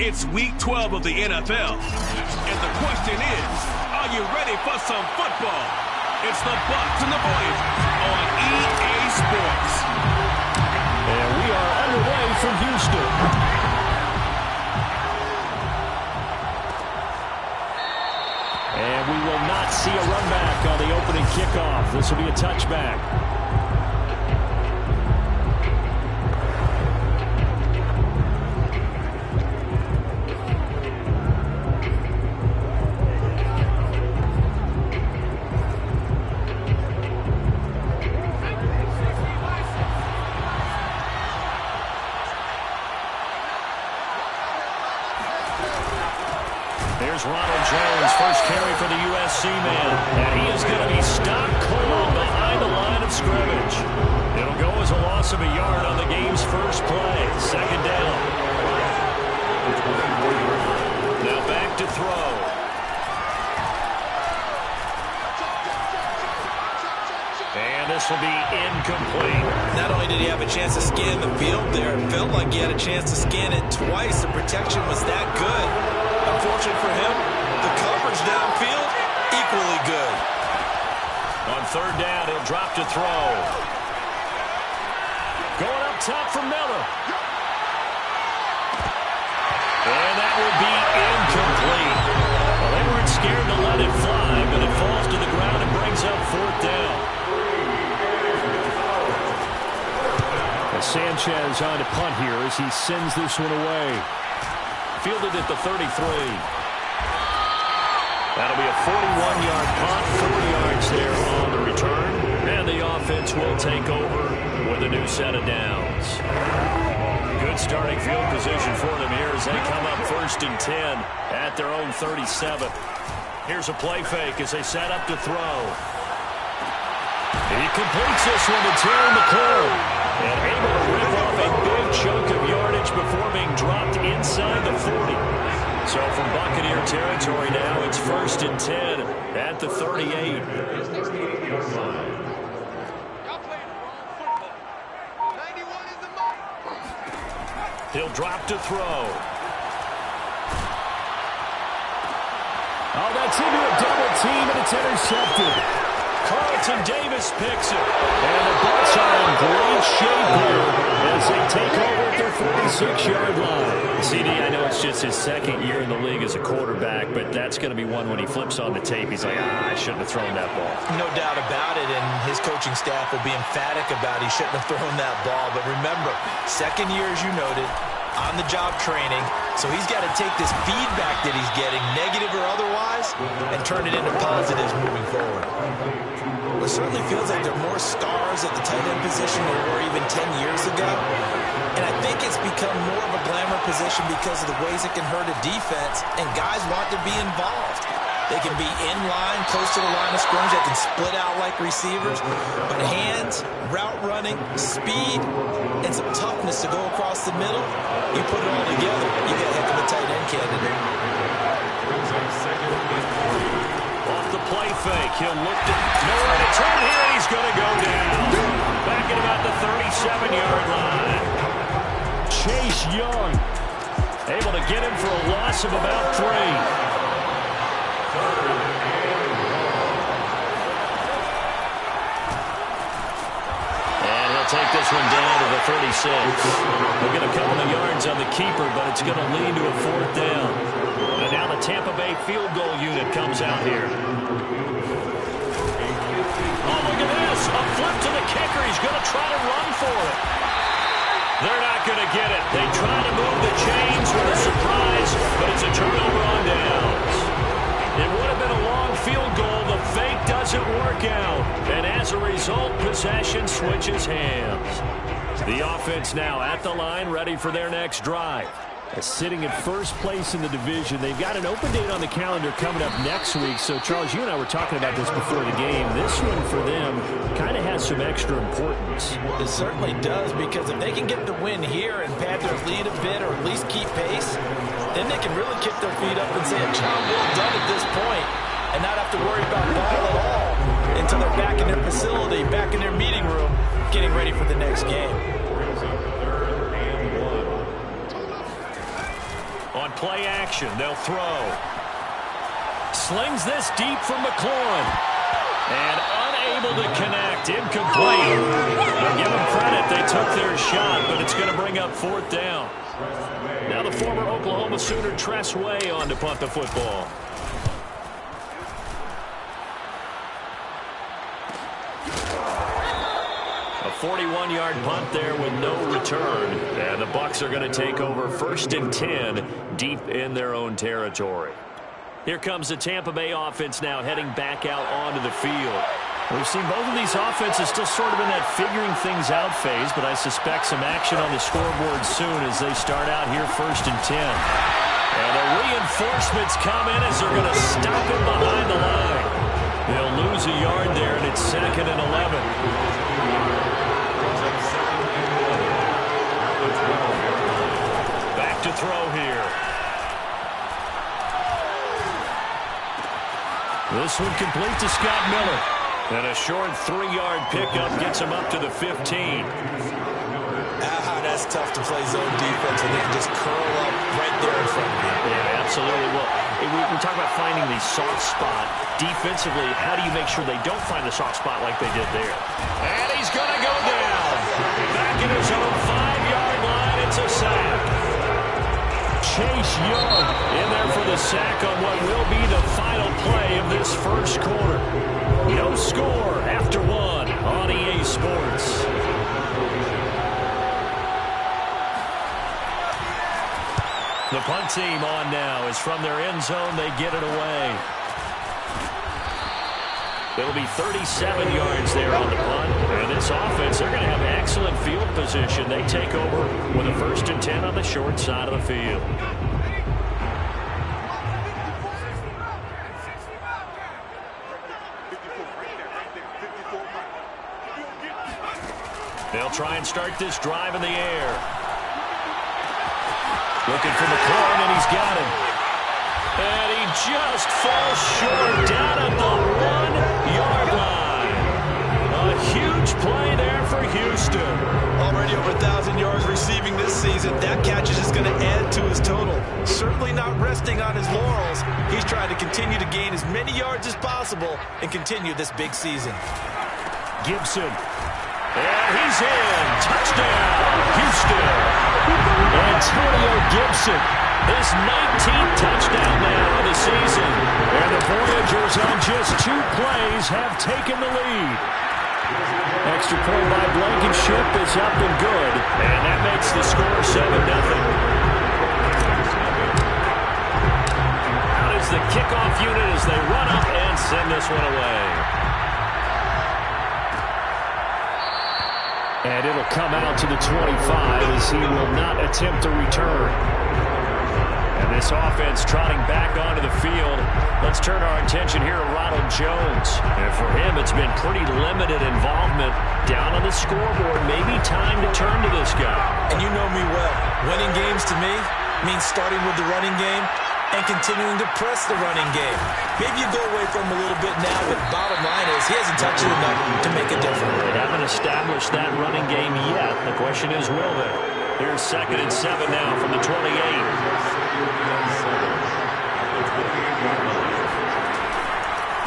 It's week 12 of the NFL. And the question is, are you ready for some football? It's the Bucs and the Voyagers on EA Sports. And we are underway from Houston. And we will not see a run back on the opening kickoff. This will be a touchback. Here's Ronald Jones, first carry for the USC man. And he is going to be stopped cold behind the line of scrimmage. It'll go as a loss of a yard on the game's first play. Second down. Now back to throw. And this will be incomplete. Not only did he have a chance to scan the field there, it felt like he had a chance to scan it twice. The protection was that good. Unfortunate for him, the coverage downfield, equally good. On third down, he'll drop to throw. Going up top for Miller. And that will be incomplete. Well, they weren't scared to let it fly, but it falls to the ground and brings up fourth down. As Sanchez on to punt here as he sends this one away. Fielded at the 33. That'll be a 41-yard punt, 4 yards there on the return. And the offense will take over with a new set of downs. Good starting field position for them here as they come up 1st and 10 at their own 37. Here's a play fake as they set up to throw. He completes this one to Terry McLaurin. And able to rip off a big chunk of yardage before being dropped inside the 40. So from Buccaneer territory now, it's 1st and 10 at the 38. He'll drop to throw. Oh, that's into a double team, and it's intercepted. Carlton Davis picks it. And the Bucs are in great shape here as they take over at their 46-yard line. CD, I know it's just his second year in the league as a quarterback, but that's going to be one when he flips on the tape. He's like, I shouldn't have thrown that ball. No doubt about it, and his coaching staff will be emphatic about he shouldn't have thrown that ball. But remember, second year, as you noted, on-the-job training, so he's got to take this feedback that he's getting, negative or otherwise, and turn it into positives moving forward. It certainly feels like there are more stars at the tight end position than there were even 10 years ago. And I think it's become more of a glamour position because of the ways it can hurt a defense, and guys want to be involved. They can be in line, close to the line of scrimmage. They can split out like receivers. But hands, route running, speed, and some toughness to go across the middle, you put it all together, you get a heck of a tight end candidate. Off the play fake, he'll look to nowhere to turn here, and he's going to go down. Back at about the 37-yard line. Chase Young able to get him for a loss of about 3. And he'll take this one down to the 36. He'll get a couple of yards on the keeper, but it's going to lead to a 4th down. And now the Tampa Bay field goal unit comes out here. Oh, look at this. A flip to the kicker. He's going to try to run for it. They're not going to get it. They try to move the chains with a surprise, but it's a turnover on downs. It would have been a long field goal. The fake doesn't work out. And as a result, possession switches hands. The offense now at the line, ready for their next drive. Sitting in first place in the division. They've got an open date on the calendar coming up next week. So, Charles, you and I were talking about this before the game. This one for them kind of has some extra importance. It certainly does, because if they can get the win here and pad their lead a bit or at least keep pace, then they can really kick their feet up and say a job well done at this point and not have to worry about ball at all until they're back in their facility, back in their meeting room, getting ready for the next game. On play action. They'll throw. Slings this deep from McLaurin. And unable to connect. Incomplete. But give them credit. They took their shot, but it's going to bring up 4th down. Now the former Oklahoma Sooner Tress Way on to punt the football. A 41-yard punt there with no return. And the Bucs are going to take over 1st and 10 deep in their own territory. Here comes the Tampa Bay offense now heading back out onto the field. We've seen both of these offenses still sort of in that figuring things out phase, but I suspect some action on the scoreboard soon as they start out here 1st and 10. And the reinforcements come in as they're going to stop him behind the line. They'll lose a yard there, and it's 2nd and 11. Back to throw here. This one complete to Scott Miller. And a short 3-yard pickup gets him up to the 15. That's tough to play zone defense when they can just curl up right there in front of you. Yeah, absolutely. Well, we talk about finding the soft spot. Defensively, how do you make sure they don't find the soft spot like they did there? And he's going to go down. Back in his own 5-yard line, it's a sack. Chase Young in there for the sack on what will be the final play of this first quarter. No score after 1 on EA Sports. The punt team on now is from their end zone. They get it away. It'll be 37 yards there on the punt. And this offense, they're going to have excellent field position. They take over with a 1st and 10 on the short side of the field. They'll try and start this drive in the air. Looking for McLaurin, and he's got him. And he just falls short down at the 1-yard line. A huge play there for Houston. Already over 1,000 yards receiving this season. That catch is just going to add to his total. Certainly not resting on his laurels. He's trying to continue to gain as many yards as possible and continue this big season. Gibson. And he's in. Touchdown, Houston. Antonio Gibson, his 19th touchdown now of the season. And the Voyagers on just 2 plays have taken the lead. Extra point by Blankenship is up and good. And that makes the score 7-0. Out is the kickoff unit as they run up and send this one away. And it'll come out to the 25 as he will not attempt to return. And this offense trotting back onto the field. Let's turn our attention here to Ronald Jones. And for him, it's been pretty limited involvement down on the scoreboard. Maybe time to turn to this guy. And you know me well. Winning games to me means starting with the running game and continuing to press the running game. Maybe you go away from him a little bit now, but bottom line is he hasn't touched it enough to make a difference. They haven't established that running game yet. The question is, will they? Here's 2nd and 7 now from the 28.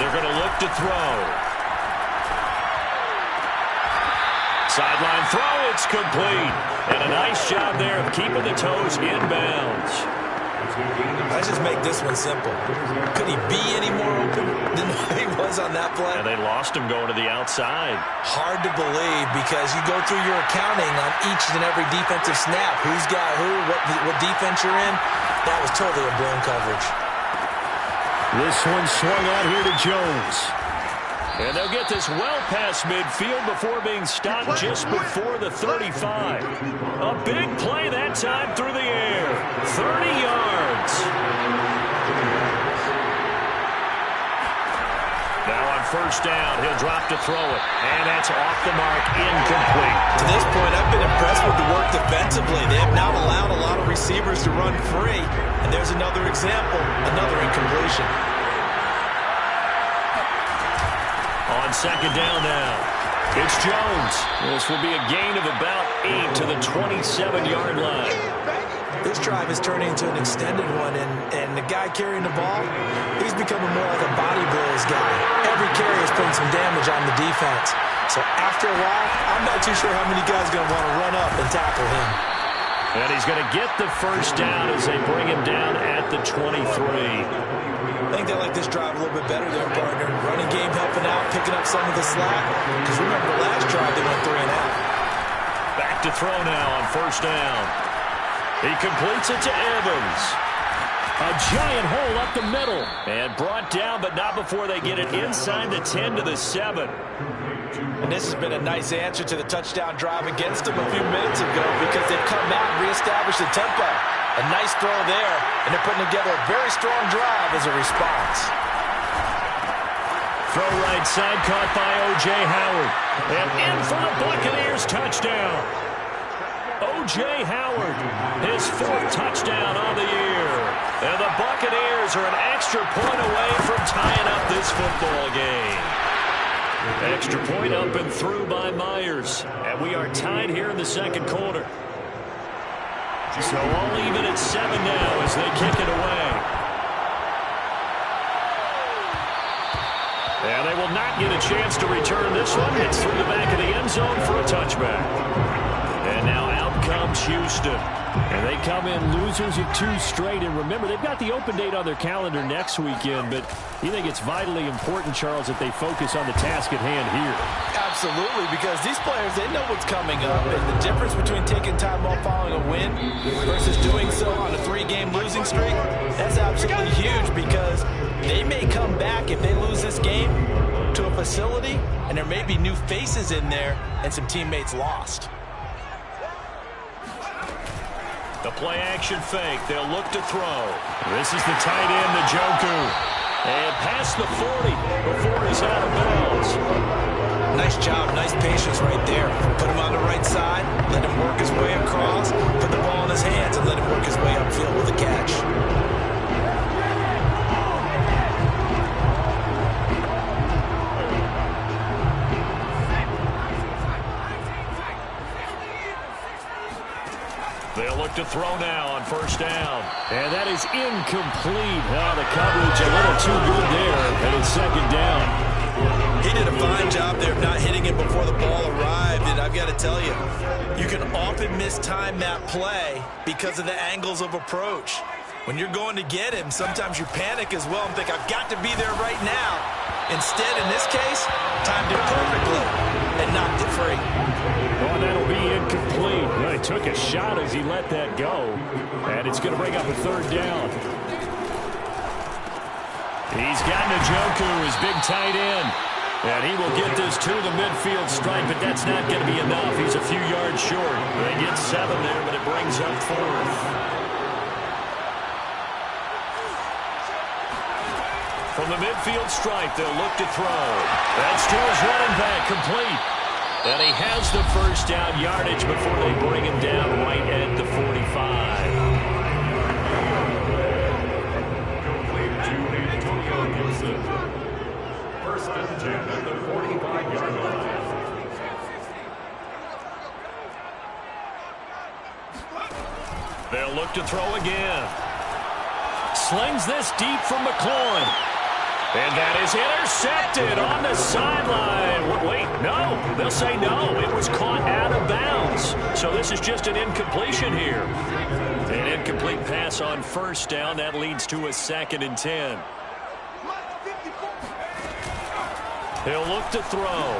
They're going to look to throw. Sideline throw, it's complete. And a nice job there of keeping the toes inbounds. Let's just make this one simple. Could he be any more open than he was on that play? And they lost him going to the outside. Hard to believe because you go through your accounting on each and every defensive snap. Who's got who, what defense you're in. That was totally a blown coverage. This one swung out here to Jones. And they'll get this well past midfield before being stopped just before the 35. A big play that time through the air. 30 yards. Now on 1st down, he'll drop to throw it. And that's off the mark, incomplete. To this point, I've been impressed with the work defensively. They have not allowed a lot of receivers to run free. And there's another example, another incompletion. On 2nd down now, it's Jones. This will be a gain of about 8 to the 27-yard line. This drive is turning into an extended one, and the guy carrying the ball, he's becoming more like a body blows guy. Every carry is putting some damage on the defense. So after a while, I'm not too sure how many guys are going to want to run up and tackle him. And he's going to get the first down as they bring him down at the 23. I think they like this drive a little bit better there, partner. Running game helping out, picking up some of the slack. Because remember, the last drive they went 3 and out. Back to throw now on first down. He completes it to Evans. A giant hole up the middle. And brought down, but not before they get it inside the 10 to the 7. And this has been a nice answer to the touchdown drive against them a few minutes ago because they've come out and reestablished the tempo. A nice throw there, and they're putting together a very strong drive as a response. Throw right side, caught by O.J. Howard. And in for the Buccaneers touchdown. O.J. Howard, his 4th touchdown on the year. And the Buccaneers are an extra point away from tying up this football game. Extra point up and through by Myers. And we are tied here in the second quarter. So all even at 7 now as they kick it away. And they will not get a chance to return this one. It's through the back of the end zone for a touchback. And now out comes Houston. And they come in losers of 2 straight. And remember, they've got the open date on their calendar next weekend. But you think it's vitally important, Charles, that they focus on the task at hand here? Absolutely, because these players, they know what's coming up. And the difference between taking time off following a win versus doing so on a 3-game losing streak, that's absolutely huge because they may come back if they lose this game to a facility, and there may be new faces in there and some teammates lost. The play-action fake. They'll look to throw. This is the tight end, Njoku. And past the 40 before he's out of bounds. Nice job, nice patience right there. Put him on the right side, let him work his way across, put the ball in his hands, and let him work his way upfield with a catch. They'll look to throw now on first down. And that is incomplete. Oh, the coverage a little too good there, and it's second down. He did a fine job there of not hitting it before the ball arrived, and I've got to tell you, you can often mistime that play because of the angles of approach. When you're going to get him, sometimes you panic as well and think, I've got to be there right now. Instead, in this case, timed it perfectly and knocked it free. Oh, that'll be incomplete. Well, he took a shot as he let that go, and it's going to bring up a third down. He's got Njoku, his big tight end. And he will get this to the midfield stripe, but that's not going to be enough. He's a few yards short. They get 7 there, but it brings up 4th. From the midfield stripe, they'll look to throw. That's to his running back, complete. And he has the first down yardage before they bring him down right at the 45. First and 10 at the 45-yard line. They'll look to throw again. Slings this deep from McLaurin. And that is intercepted on the sideline. Wait, no. They'll say no. It was caught out of bounds. So this is just an incompletion here. An incomplete pass on first down. That leads to a 2nd and 10. He'll look to throw.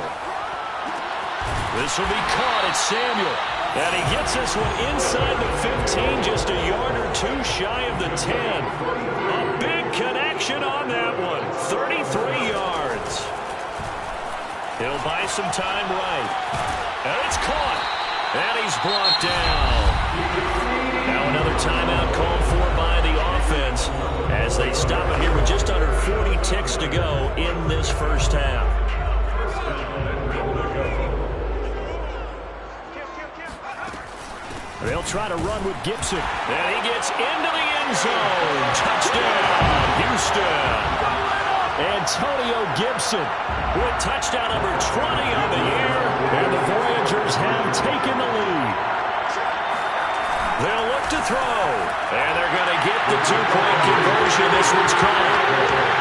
This will be caught. It's Samuel. And he gets this one inside the 15, just a yard or 2 shy of the 10. A big connection on that one. 33 yards. He'll buy some time right. And it's caught. And he's brought down. Now another timeout called for by the offense as they stop it here with just under 40 ticks to go in this first half. They'll try to run with Gibson. And he gets into the end zone. Touchdown, Houston. Antonio Gibson with touchdown number 20 on the year. And the Voyagers have taken the lead. They'll look to throw. And they're going to get the two-point conversion. This one's caught.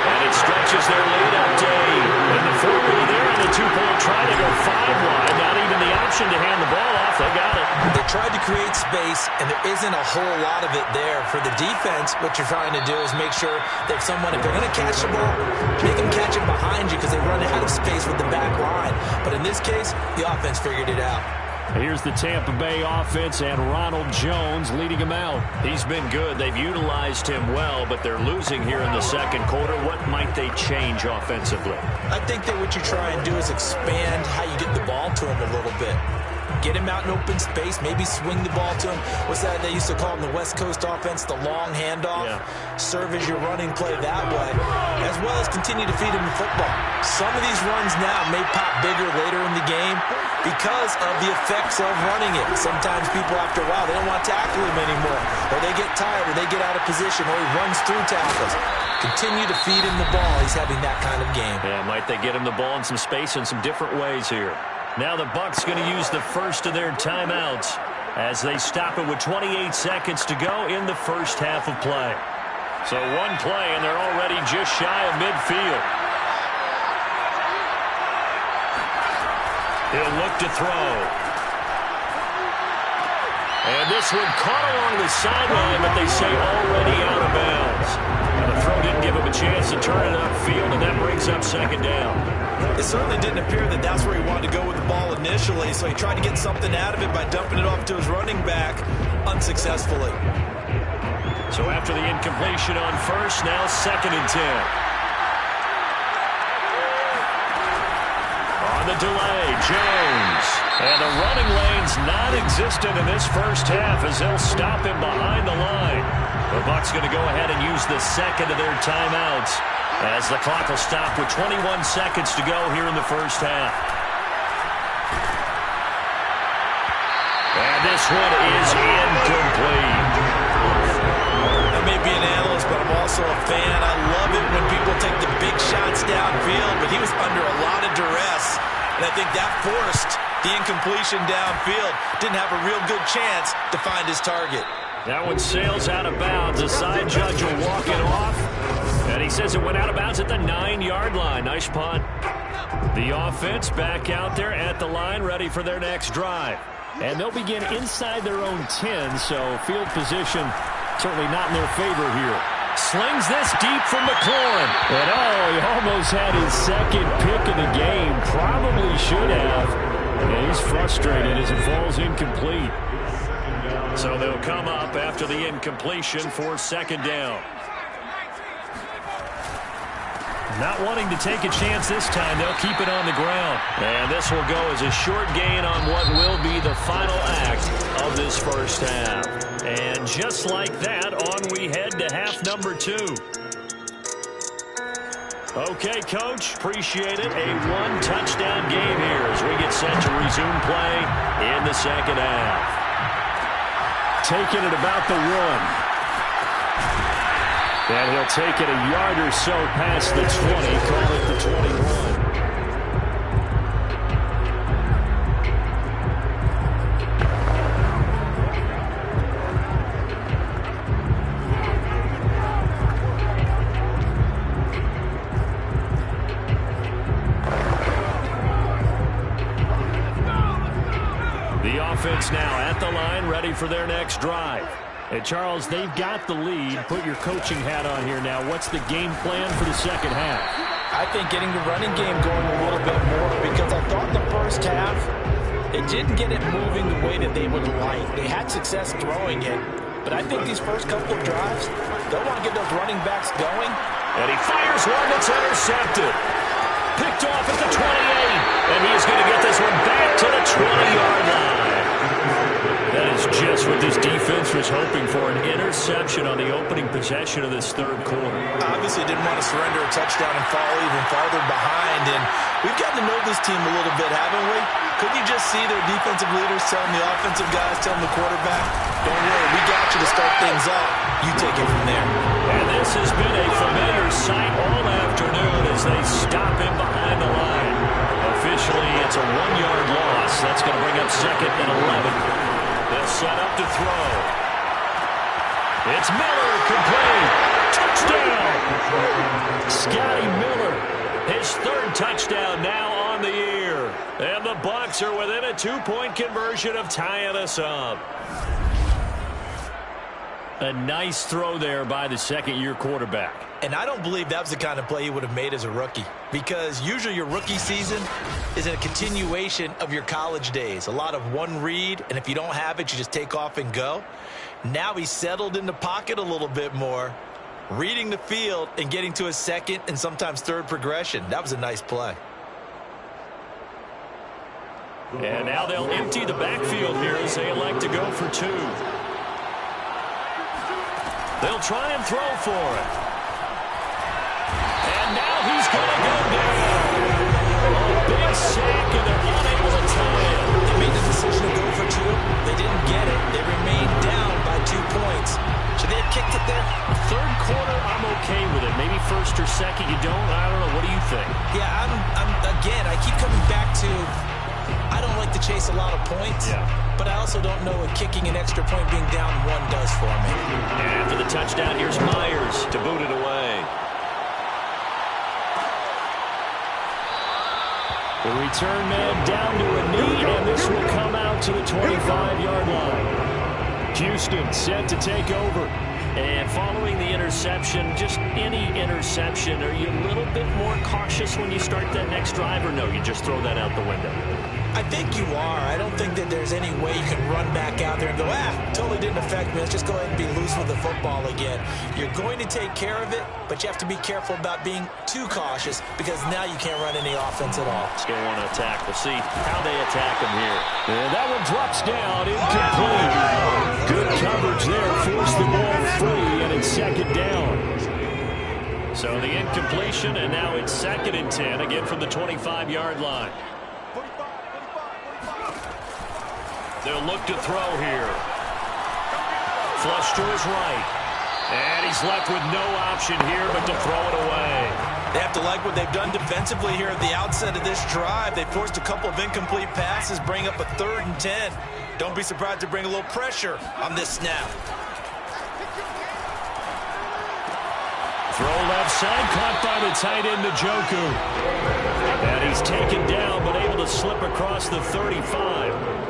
And it stretches their lead up to 8. And the forward there on the two-point try to go 5 wide. Not even the option to hand the ball off. They got it. They tried to create space, and there isn't a whole lot of it there. For the defense, what you're trying to do is make sure that someone, if they're going to catch the ball, make them catch it behind you because they run out of space with the back line. But in this case, the offense figured it out. Here's the Tampa Bay offense, and Ronald Jones leading him out. He's been good. They've utilized him well, but they're losing here in the second quarter. What might they change offensively? I think that what you try and do is expand how you get the ball to him a little bit. Get him out in open space, maybe swing the ball to him. What's that they used to call in the West Coast offense, the long handoff? Yeah. Serve as your running play that way, as well as continue to feed him the football. Some of these runs now may pop bigger later in the game because of the effects of running it. Sometimes people, after a while, they don't want to tackle him anymore, or they get tired, or they get out of position, or he runs through tackles. Continue to feed him the ball. He's having that kind of game. Yeah, might they get him the ball in some space in some different ways here. Now the Bucs going to use the first of their timeouts as they stop it with 28 seconds to go in the first half of play. So one play, and they're already just shy of midfield. He'll look to throw. And this one caught along the sideline, but they say already out of bounds. And the throw didn't give him a chance to turn it upfield, and that brings up second down. It certainly didn't appear that that's where he wanted to go with the ball initially, so he tried to get something out of it by dumping it off to his running back unsuccessfully. So after the incompletion on first, now 2nd and 10. On the delay, Jones. And the running lane's non-existent in this first half as they'll stop him behind the line. The Bucs going to go ahead and use the second of their timeouts as the clock will stop with 21 seconds to go here in the first half. And this one is incomplete. I may be an analyst, but I'm also a fan. I love it when people take the big shots downfield, but he was under a lot of duress, and I think that forced the incompletion downfield. Didn't have a real good chance to find his target. That one sails out of bounds. The side judge will walk it off. And he says it went out of bounds at the 9-yard line. Nice punt. The offense back out there at the line, ready for their next drive. And they'll begin inside their own 10, so field position certainly not in their favor here. Slings this deep from McLaurin. And he almost had his second pick of the game. Probably should have. And he's frustrated as it falls incomplete. So they'll come up after the incompletion for second down. Not wanting to take a chance this time, they'll keep it on the ground. And this will go as a short gain on what will be the final act of this first half. And just like that, on we head to half number 2. Okay, Coach, appreciate it. A one-touchdown game here as we get set to resume play in the second half. Taking it about the 1. And he'll take it a yard or so past the 20, call it the 21. The offense now at the line, ready for their next drive. Hey, Charles, they've got the lead. Put your coaching hat on here now. What's the game plan for the second half? I think getting the running game going a little bit more, because I thought the first half, it didn't get it moving the way that they would like. They had success throwing it, but I think these first couple of drives, they'll want to get those running backs going. And he fires one that's intercepted. Picked off at the 28, and he's going to get this one back to the 20-yard line. That is just what this defense was hoping for, an interception on the opening possession of this third quarter. Obviously didn't want to surrender a touchdown and fall even farther behind, and we've gotten to know this team a little bit, haven't we? Couldn't you just see their defensive leaders telling the offensive guys, telling the quarterback, don't worry, we got you to start things off. You take it from there. And this has been a familiar sight all afternoon as they stop him behind the line. Officially, it's a 1-yard loss. That's going to bring up 2nd and 11. They'll set up to throw. It's Miller, complete. Touchdown! Scotty Miller, his third touchdown now on the year. And the Bucs are within a 2-point conversion of tying us up. A nice throw there by the second-year quarterback. And I don't believe that was the kind of play he would have made as a rookie, because usually your rookie season is a continuation of your college days. A lot of one read, and if you don't have it, you just take off and go. Now he's settled in the pocket a little bit more, reading the field and getting to his second and sometimes third progression. That was a nice play. And now they'll empty the backfield here as they elect to go for two. They'll try and throw for it. And now he's going to go down. A big sack, and they're unable to tie it. They made the decision to go for two. They didn't get it. They remained down by 2 points. Should they have kicked it there? Third quarter, I'm okay with it. Maybe first or second, you don't. I don't know. What do you think? Yeah, again, I keep coming back to, I don't like to chase a lot of points. Yeah. But I also don't know what kicking an extra point being down 1 does for me. And after the touchdown, here's Myers to boot it away. The return man down to a knee, and this will come out to the 25-yard line. Houston set to take over. And following the interception, just any interception, are you a little bit more cautious when you start that next drive, or no, you just throw that out the window? I think you are. I don't think that there's any way you can run back out there and go, totally didn't affect me. Let's just go ahead and be loose with the football again. You're going to take care of it, but you have to be careful about being too cautious, because now you can't run any offense at all. Let's go on to attack. We'll see how they attack him here. And that one drops down, incomplete. Good coverage there, forced the ball free, and it's second down. So the incompletion, and now it's 2nd and 10, again from the 25-yard line. They'll look to throw here. Flush to his right. And he's left with no option here but to throw it away. They have to like what they've done defensively here at the outset of this drive. They forced a couple of incomplete passes, bring up a 3rd and 10. Don't be surprised to bring a little pressure on this snap. Throw left side, caught by the tight end, Njoku. And he's taken down, but able to slip across the 35.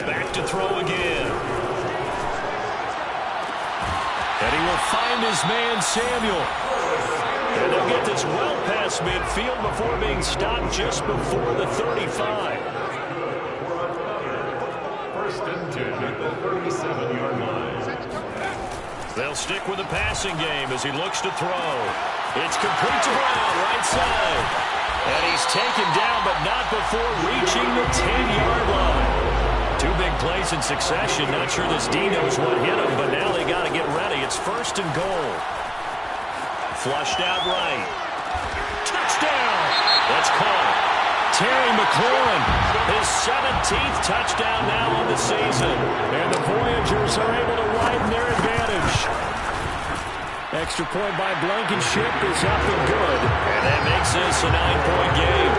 Back to throw again. And he will find his man, Samuel. And they'll get this well past midfield before being stopped just before the 35. 1st and 10 at the 37-yard line. They'll stick with the passing game as he looks to throw. It's complete to Brown, right side. And he's taken down, but not before reaching the 10-yard line. 2 big plays in succession. Not sure this D knows what hit him, but now they got to get ready. It's 1st and goal. Flushed out right. Touchdown! That's caught. Terry McLaurin, his 17th touchdown now on the season. And the Voyagers are able to widen their advantage. Extra point by Blankenship is up and good. And that makes this a 9-point game.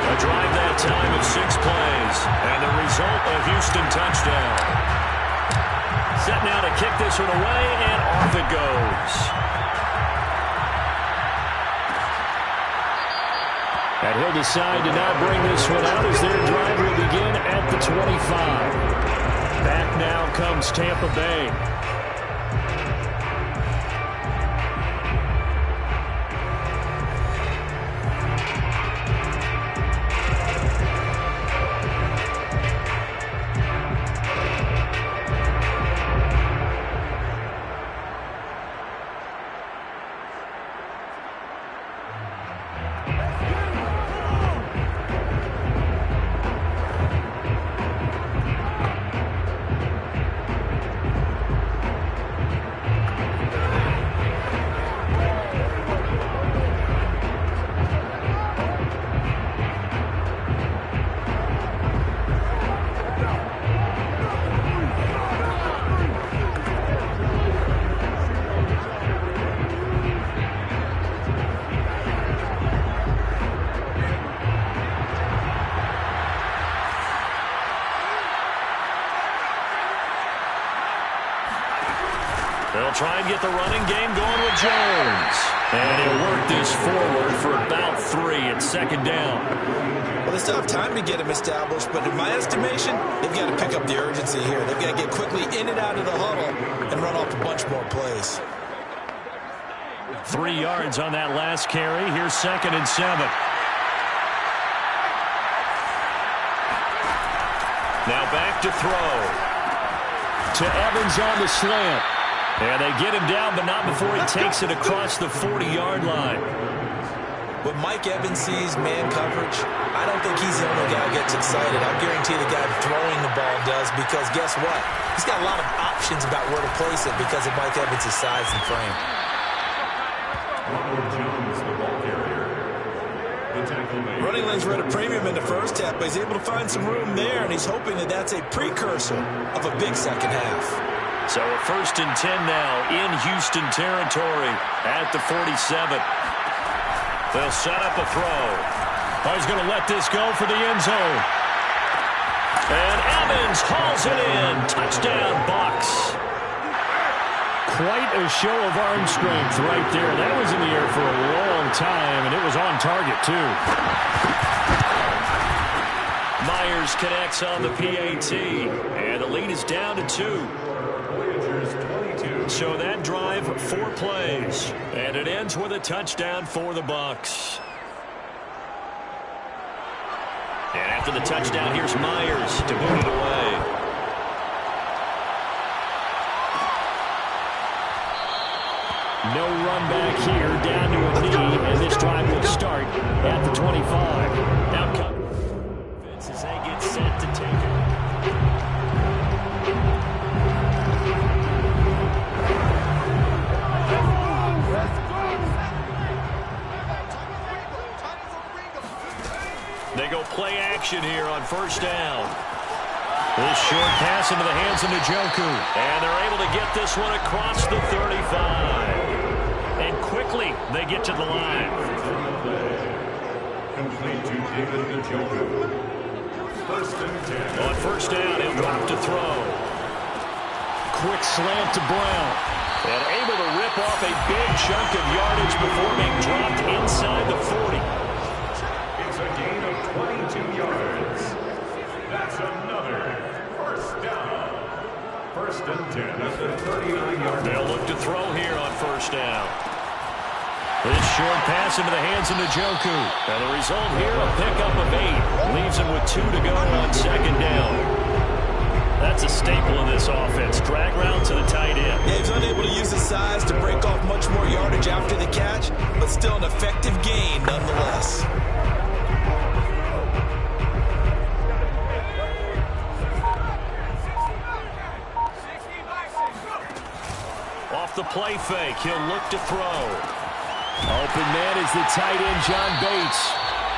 A drive that time of 6 plays. And the result, a Houston touchdown. Set now to kick this one away, and off it goes. And he'll decide to not bring this one out as their drive will begin at the 25. Back now comes Tampa Bay. They'll try and get the running game going with Jones. And he'll work this forward for about 3. It's second down. Well, they still have time to get him established, but in my estimation, they've got to pick up the urgency here. They've got to get quickly in and out of the huddle and run off a bunch more plays. 3 yards on that last carry. Here's 2nd and 7. Now back to throw. To Evans on the slant. And they get him down, but not before he takes it across the 40-yard line. When Mike Evans sees man coverage, I don't think he's the only guy who gets excited. I guarantee the guy throwing the ball does, because guess what? He's got a lot of options about where to place it because of Mike Evans' size and frame. Jones, the ball carrier. The tackle made. Running lanes were at a premium in the first half, but he's able to find some room there, and he's hoping that that's a precursor of a big second half. So a 1st and 10 now in Houston territory at the 47. They'll set up a throw. Oh, he's going to let this go for the end zone. And Evans hauls it in. Touchdown, Bucs. Quite a show of arm strength right there. That was in the air for a long time, and it was on target, too. Myers connects on the PAT, and the lead is down to 2. So that drive, 4 plays, and it ends with a touchdown for the Bucs. And after the touchdown, here's Myers to move it away. No run back here, down to a knee, and this drive will start at the 25. Now come Vince as they get set to take it. They go play action here on 1st down. This short pass into the hands of Njoku. And they're able to get this one across the 35. And quickly they get to the line. Complete to David Njoku. 1st and 10. On 1st down, he'll drop to throw. Quick slant to Brown. And able to rip off a big chunk of yardage before being dropped inside the 40. It's a gain of 22 yards. That's another 1st down. 1st and 10 at the 39-yard line. They'll look to throw here on 1st down. This short pass into the hands of Njoku. And the result here, a pickup of 8. Leaves him with 2 to go on 2nd down. That's a staple of this offense. Drag route to the tight end. Yeah, he's unable to use his size to break off much more yardage after the catch, but still an effective gain nonetheless. Off the play fake, he'll look to throw. Open man is the tight end, John Bates.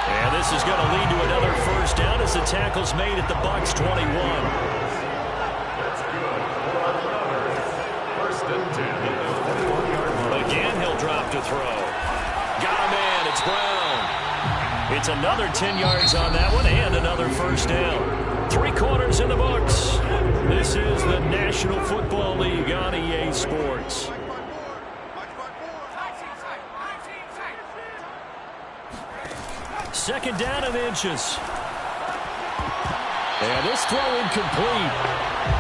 And this is going to lead to another 1st down as the tackle's made at the Bucs 21. That's good for another 1st and 10 at the 41-yard line. Again, he'll drop to throw. Got a man, it's Brown. It's another 10 yards on that one and another 1st down. 3 quarters in the books. This is the National Football League on EA Sports. Second down and inches. And this throw incomplete.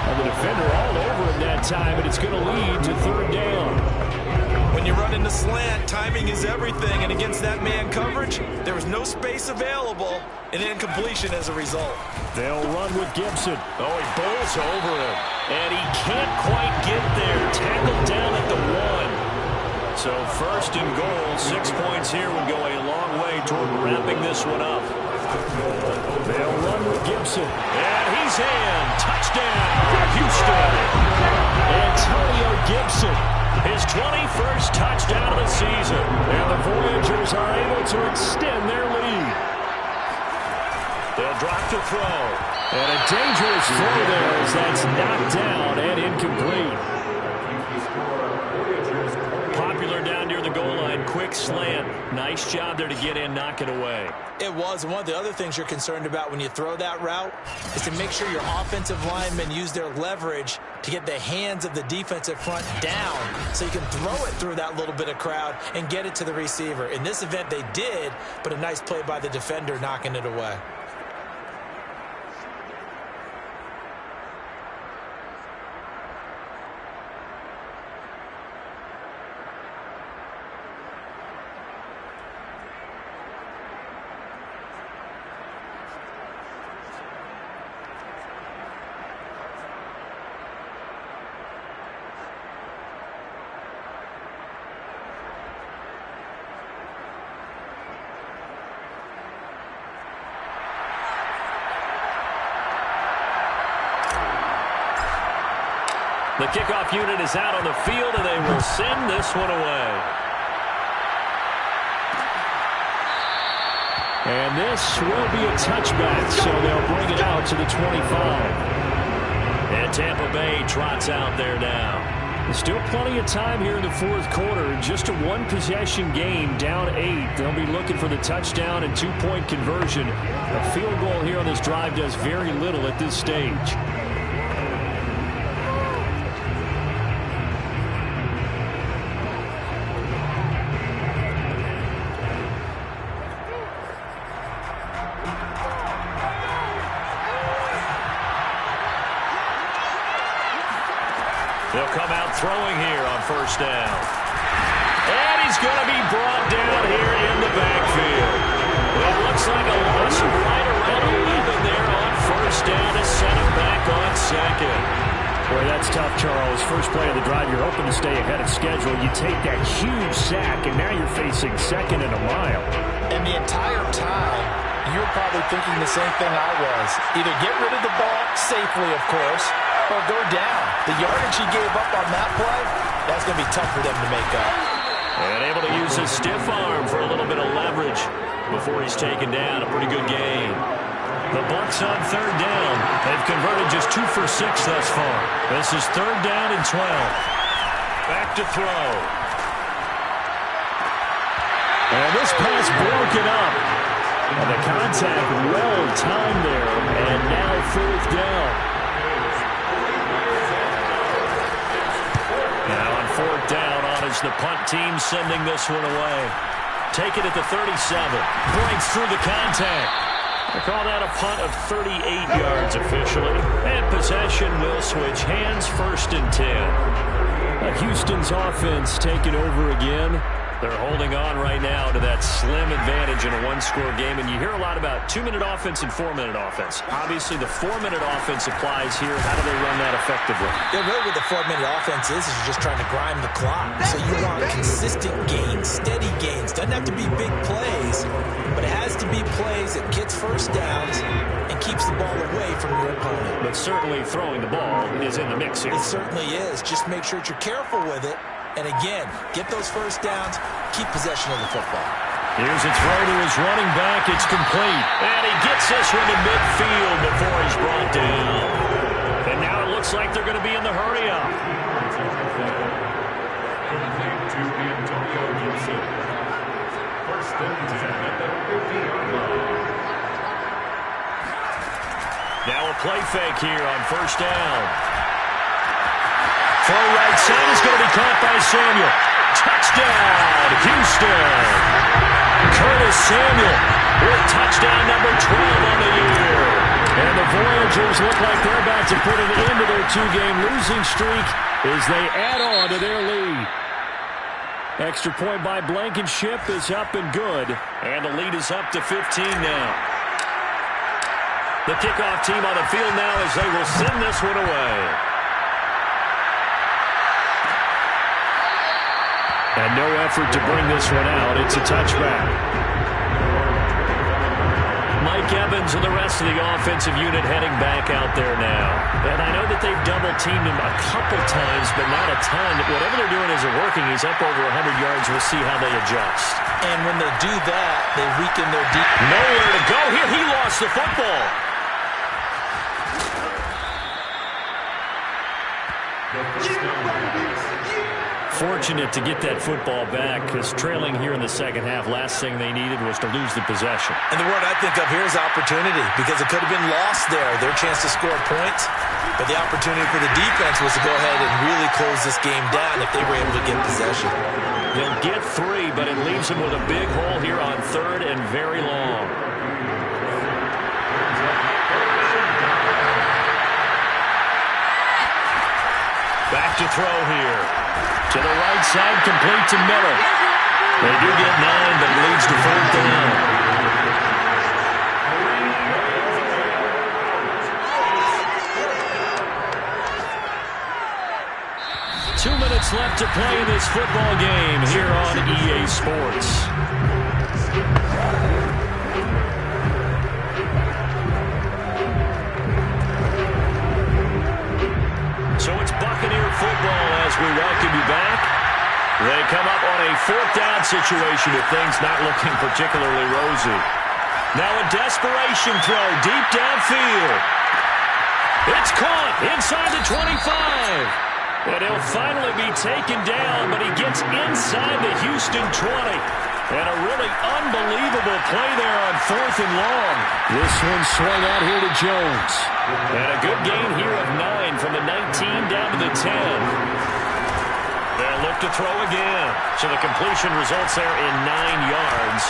And the defender all over him that time, and it's going to lead to 3rd down. When you run in the slant, timing is everything, and against that man coverage, there was no space available, and incompletion as a result. They'll run with Gibson. Oh, he bowls over him, and he can't quite get there. Tackled down at the 1. So 1st and goal, 6 points here would go a long way toward wrapping this one up. They'll run with Gibson. And he's in. Touchdown, Houston. Antonio Gibson. His 21st touchdown of the season. And the Voyagers are able to extend their lead. They'll drop to throw. And a dangerous throw there as that's knocked down and incomplete. Popular down near the goal line. Quick back slant. Nice job there to get in, knock it away. It was. And one of the other things you're concerned about when you throw that route is to make sure your offensive linemen use their leverage to get the hands of the defensive front down so you can throw it through that little bit of crowd and get it to the receiver. In this event, they did, but a nice play by the defender knocking it away. The kickoff unit is out on the field, and they will send this one away. And this will be a touchback, so they'll bring it out to the 25. And Tampa Bay trots out there now. There's still plenty of time here in the fourth quarter. Just a one-possession game, down 8. They'll be looking for the touchdown and two-point conversion. A field goal here on this drive does very little at this stage. They'll come out throwing here on first down. And he's going to be brought down here in the backfield. It looks like a loss of right around 11 there on first down to set him back on second. Boy, that's tough, Charles. First play of the drive, you're hoping to stay ahead of schedule. You take that huge sack, and now you're facing second and a mile. And the entire time, you're probably thinking the same thing I was. Either get rid of the ball safely, of course, or go down. The yardage he gave up on that play, that's going to be tough for them to make up. And able to use his stiff arm for a little bit of leverage before he's taken down. A pretty good game. The Bucs on third down. They've converted just 2 for 6 thus far. This is third down and 12. Back to throw. And this pass broken up. And the contact well timed there. And now fourth down. Now on fourth down on is the punt team sending this one away. Take it at the 37. Breaks through the contact. They call that a punt of 38 yards officially. And possession will switch hands, first and 10. Houston's offense taking over again. They're holding on right now to that slim advantage in a one-score game. And you hear a lot about 2-minute offense and 4-minute offense. Obviously, the 4-minute offense applies here. How do they run that effectively? Yeah, really what the 4-minute offense is you're just trying to grind the clock. So you want consistent gains, steady gains. Doesn't have to be big plays, but it has to be plays that gets first downs and keeps the ball away from your opponent. But certainly throwing the ball is in the mix here. It certainly is. Just make sure that you're careful with it. And again, get those first downs, keep possession of the football. Here's a throw to his running back. It's complete. And he gets this one to midfield before he's brought down. And now it looks like they're going to be in the hurry-up. First and 10 at the 50-yard line. Now a play fake here on first down. Throw right side is going to be caught by Samuel. Touchdown, Houston. Curtis Samuel with touchdown number 12 on the year. And the Voyagers look like they're about to put an end to their 2-game losing streak as they add on to their lead. Extra point by Blankenship is up and good. And the lead is up to 15 now. The kickoff team on the field now as they will send this one away. And no effort to bring this one out. It's a touchback. Mike Evans and the rest of the offensive unit heading back out there now. And I know that they've double-teamed him a couple times, but not a ton. Whatever they're doing isn't working. He's up over 100 yards. We'll see how they adjust. And when they do that, they weaken their deep. Nowhere to go here. He lost the football. fortunate to get that football back, because trailing here in the second half, last thing they needed was to lose the possession. And the word I think of here is opportunity, because it could have been lost there, their chance to score points. But the opportunity for the defense was to go ahead and really close this game down if they were able to get possession. He'll get 3, but it leaves him with a big hole here on 3rd and very long. Back to throw here. To the right side, complete to Miller. They do get 9, but it leads to 4th down. 2 minutes left to play in this football game here on EA Sports. So it's Buccaneer football as we welcome you back. They come up on a 4th down situation with things not looking particularly rosy. Now a desperation throw deep downfield. It's caught inside the 25. And he'll finally be taken down, but he gets inside the Houston 20. And a really unbelievable play there on 4th and long. This one swung out here to Jones. And a good gain here of 9 from the 19 down to the 10. They'll look to throw again. So the completion results there in 9 yards.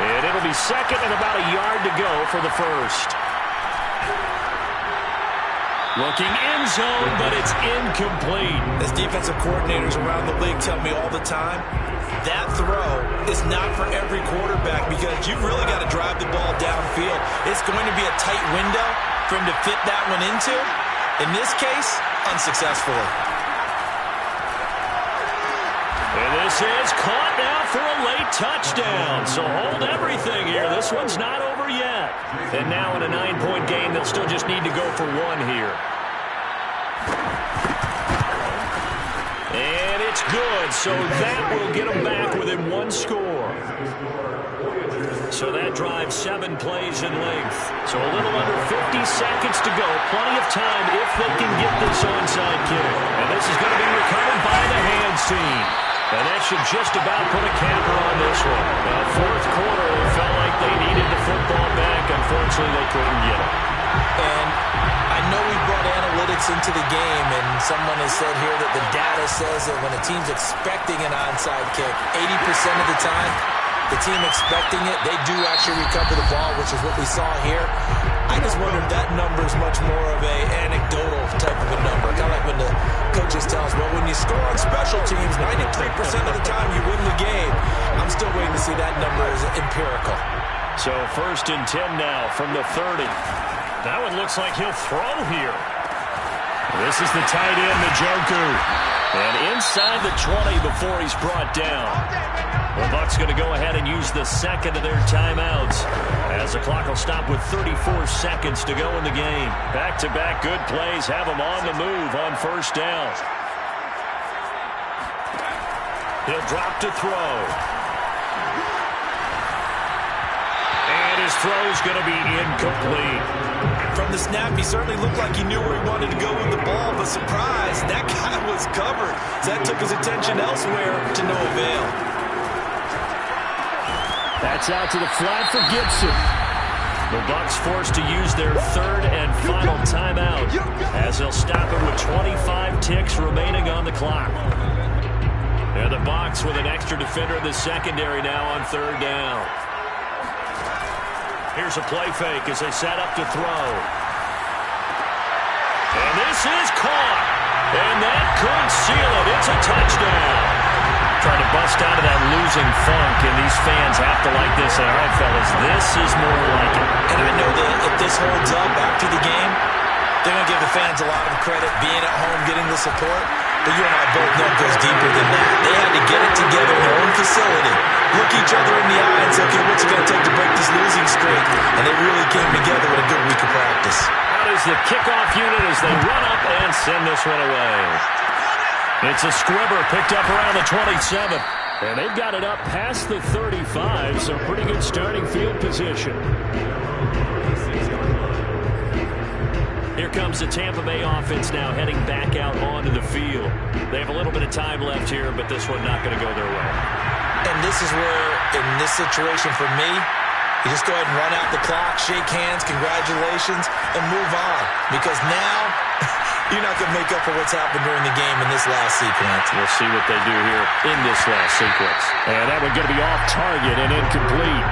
And it'll be 2nd and about a yard to go for the 1st. Looking end zone, but it's incomplete. As defensive coordinators around the league tell me all the time, that throw is not for every quarterback, because you've really got to drive the ball downfield. It's going to be a tight window for him to fit that one into. In this case, unsuccessfully. And this is caught now for a late touchdown. So hold everything here. This one's not over yet. And now in a 9-point game, they'll still just need to go for 1 here. And it's good. So that will get them back within 1 score. So that drives 7 plays in length. So a little under 50 seconds to go. Plenty of time if they can get this onside kick. And this is going to be recovered by the hands team. And that should just about put a capper on this one. Now, 4th quarter, it felt like they needed the football back. Unfortunately, they couldn't get it. And I know we brought analytics into the game, and someone has said here that the data says that when a team's expecting an onside kick, 80% of the time, the team expecting it, they do actually recover the ball, which is what we saw here. I just wonder if that number is much more of a anecdotal type of a number. Kind of like when the coaches tell us, well, when you score on special teams, 93% of the time you win the game. I'm still waiting to see that number as empirical. So 1st and 10 now from the 30. That one looks like he'll throw here. This is the tight end, Njoku. And inside the 20 before he's brought down. The Bucs going to go ahead and use the 2nd of their timeouts, as the clock will stop with 34 seconds to go in the game. Back-to-back good plays have them on the move on 1st down. He'll drop to throw. And his throw's going to be incomplete. From the snap, he certainly looked like he knew where he wanted to go with the ball, but surprise, that guy was covered. So that took his attention elsewhere to no avail. That's out to the flat for Gibson. The Bucs forced to use their 3rd and final timeout, as they'll stop it with 25 ticks remaining on the clock. And the Bucs with an extra defender in the secondary now on 3rd down. Here's a play fake as they set up to throw. And this is caught. And that could seal it. It's a touchdown. Trying to bust out of that losing funk, and these fans have to like this. All right, fellas, this is more like it. And I know that if this holds up after the game, they're going to give the fans a lot of credit, being at home, getting the support. But you and I both know it goes deeper than that. They had to get it together in their own facility, look each other in the eye and say, okay, what's it going to take to break this losing streak? And they really came together with a good week of practice. Out is the kickoff unit as they run up and send this one away. It's a squibber picked up around the 27. And they've got it up past the 35, so pretty good starting field position. Here comes the Tampa Bay offense now heading back out onto the field. They have a little bit of time left here, but this one not going to go their way. And this is where, in this situation for me, you just go ahead and run out the clock, shake hands, congratulations, and move on. Because now, you're not going to make up for what's happened during the game in this last sequence. We'll see what they do here in this last sequence. And that one going to be off target and incomplete.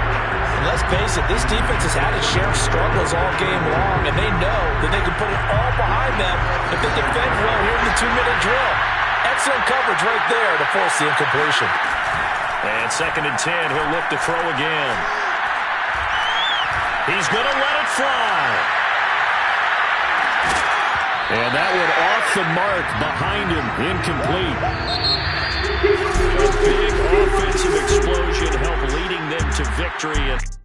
And let's face it, this defense has had its share of struggles all game long, and they know that they can put it all behind them if they defend well here in the 2-minute drill. Excellent coverage right there to force the incompletion. And 2nd and 10, he'll look to throw again. He's going to let it fly. And that one off the mark behind him, incomplete. A big offensive explosion helped leading them to victory.